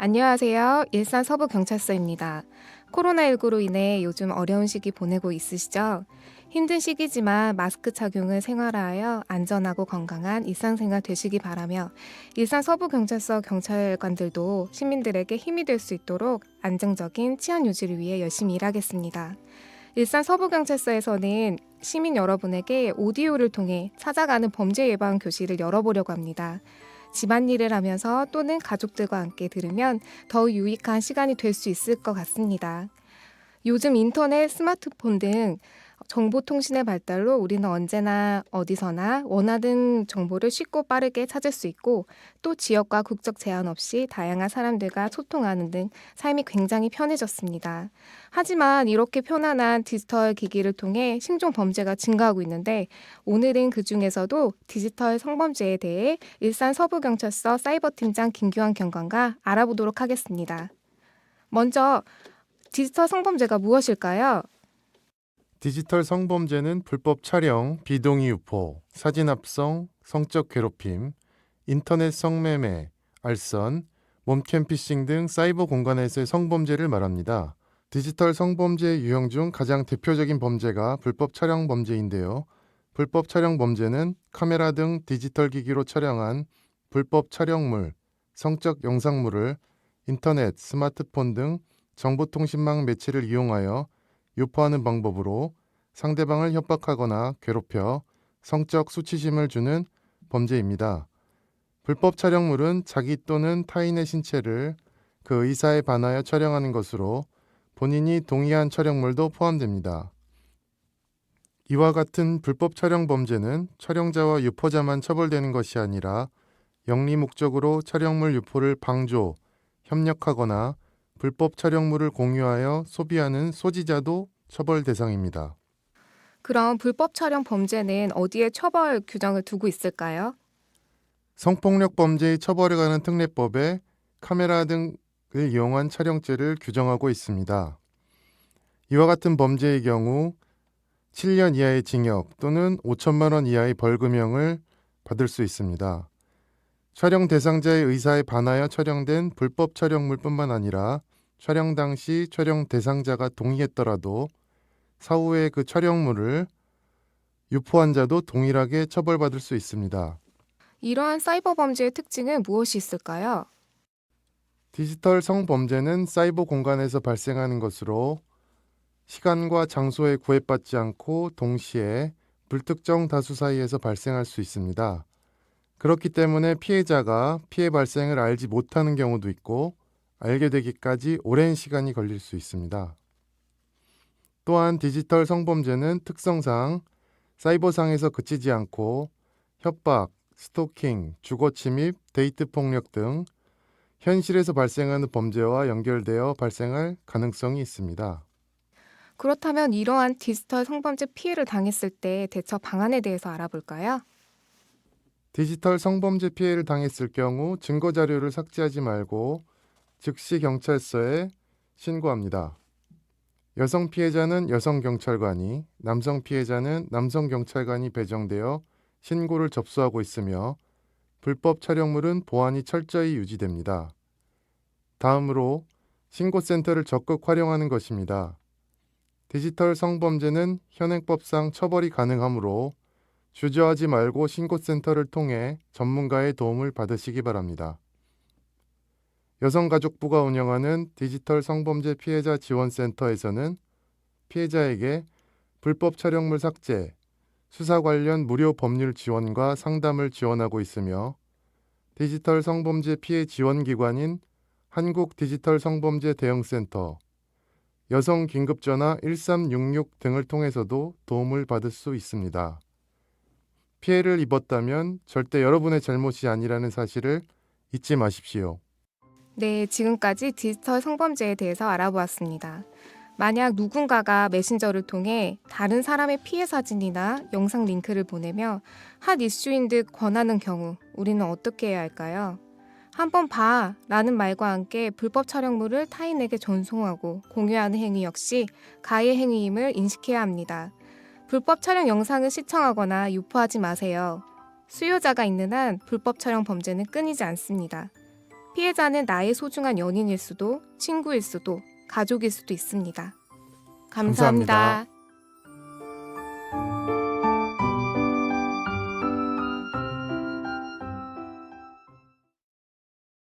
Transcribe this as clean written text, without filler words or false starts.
안녕하세요. 일산 서부경찰서입니다. 코로나19로 인해 요즘 어려운 시기 보내고 있으시죠? 힘든 시기지만 마스크 착용을 생활화하여 안전하고 건강한 일상생활 되시기 바라며 일산 서부경찰서 경찰관들도 시민들에게 힘이 될 수 있도록 안정적인 치안 유지를 위해 열심히 일하겠습니다. 일산 서부경찰서에서는 시민 여러분에게 오디오를 통해 찾아가는 범죄 예방 교실을 열어보려고 합니다. 집안일을 하면서 또는 가족들과 함께 들으면 더 유익한 시간이 될 수 있을 것 같습니다. 요즘 인터넷, 스마트폰 등 정보통신의 발달로 우리는 언제나 어디서나 원하는 정보를 쉽고 빠르게 찾을 수 있고 또 지역과 국적 제한 없이 다양한 사람들과 소통하는 등 삶이 굉장히 편해졌습니다. 하지만 이렇게 편안한 디지털 기기를 통해 신종 범죄가 증가하고 있는데 오늘은 그중에서도 디지털 성범죄에 대해 일산 서부경찰서 사이버팀장 김규환 경관과 알아보도록 하겠습니다. 먼저 디지털 성범죄가 무엇일까요? 디지털 성범죄는 불법 촬영, 비동의 유포, 사진 합성, 성적 괴롭힘, 인터넷 성매매, 알선, 몸캠 피싱 등 사이버 공간에서의 성범죄를 말합니다. 디지털 성범죄 유형 중 가장 대표적인 범죄가 불법 촬영 범죄인데요. 불법 촬영 범죄는 카메라 등 디지털 기기로 촬영한 불법 촬영물, 성적 영상물을 인터넷, 스마트폰 등 정보통신망 매체를 이용하여 유포하는 방법으로 상대방을 협박하거나 괴롭혀 성적 수치심을 주는 범죄입니다. 불법 촬영물은 자기 또는 타인의 신체를 그 의사에 반하여 촬영하는 것으로 본인이 동의한 촬영물도 포함됩니다. 이와 같은 불법 촬영 범죄는 촬영자와 유포자만 처벌되는 것이 아니라 영리 목적으로 촬영물 유포를 방조, 협력하거나 불법 촬영물을 공유하여 소비하는 소지자도 처벌 대상입니다. 그럼 불법 촬영 범죄는 어디에 처벌 규정을 두고 있을까요? 성폭력 범죄의 처벌에 관한 특례법에 카메라 등을 이용한 촬영죄를 규정하고 있습니다. 이와 같은 범죄의 경우 7년 이하의 징역 또는 5천만 원 이하의 벌금형을 받을 수 있습니다. 촬영 대상자의 의사에 반하여 촬영된 불법 촬영물뿐만 아니라 촬영 당시 촬영 대상자가 동의했더라도 사후에 그 촬영물을 유포한 자도 동일하게 처벌받을 수 있습니다. 이러한 사이버 범죄의 특징은 무엇이 있을까요? 디지털 성범죄는 사이버 공간에서 발생하는 것으로 시간과 장소에 구애받지 않고 동시에 불특정 다수 사이에서 발생할 수 있습니다. 그렇기 때문에 피해자가 피해 발생을 알지 못하는 경우도 있고 알게 되기까지 오랜 시간이 걸릴 수 있습니다. 또한 디지털 성범죄는 특성상 사이버상에서 그치지 않고 협박, 스토킹, 주거침입, 데이트 폭력 등 현실에서 발생하는 범죄와 연결되어 발생할 가능성이 있습니다. 그렇다면 이러한 디지털 성범죄 피해를 당했을 때 대처 방안에 대해서 알아볼까요? 디지털 성범죄 피해를 당했을 경우 증거 자료를 삭제하지 말고 즉시 경찰서에 신고합니다. 여성 피해자는 여성 경찰관이, 남성 피해자는 남성 경찰관이 배정되어 신고를 접수하고 있으며 불법 촬영물은 보안이 철저히 유지됩니다. 다음으로 신고센터를 적극 활용하는 것입니다. 디지털 성범죄는 현행법상 처벌이 가능하므로 주저하지 말고 신고센터를 통해 전문가의 도움을 받으시기 바랍니다. 여성가족부가 운영하는 디지털 성범죄 피해자 지원센터에서는 피해자에게 불법 촬영물 삭제, 수사 관련 무료 법률 지원과 상담을 지원하고 있으며 디지털 성범죄 피해 지원기관인 한국디지털 성범죄 대응센터, 여성긴급전화 1366 등을 통해서도 도움을 받을 수 있습니다. 피해를 입었다면 절대 여러분의 잘못이 아니라는 사실을 잊지 마십시오. 네, 지금까지 디지털 성범죄에 대해서 알아보았습니다. 만약 누군가가 메신저를 통해 다른 사람의 피해 사진이나 영상 링크를 보내며 핫 이슈인 듯 권하는 경우 우리는 어떻게 해야 할까요? 한번 봐 라는 말과 함께 불법 촬영물을 타인에게 전송하고 공유하는 행위 역시 가해 행위임을 인식해야 합니다. 불법 촬영 영상을 시청하거나 유포하지 마세요. 수요자가 있는 한 불법 촬영 범죄는 끊이지 않습니다. 피해자는 나의 소중한 연인일 수도, 친구일 수도, 가족일 수도 있습니다. 감사합니다. 감사합니다.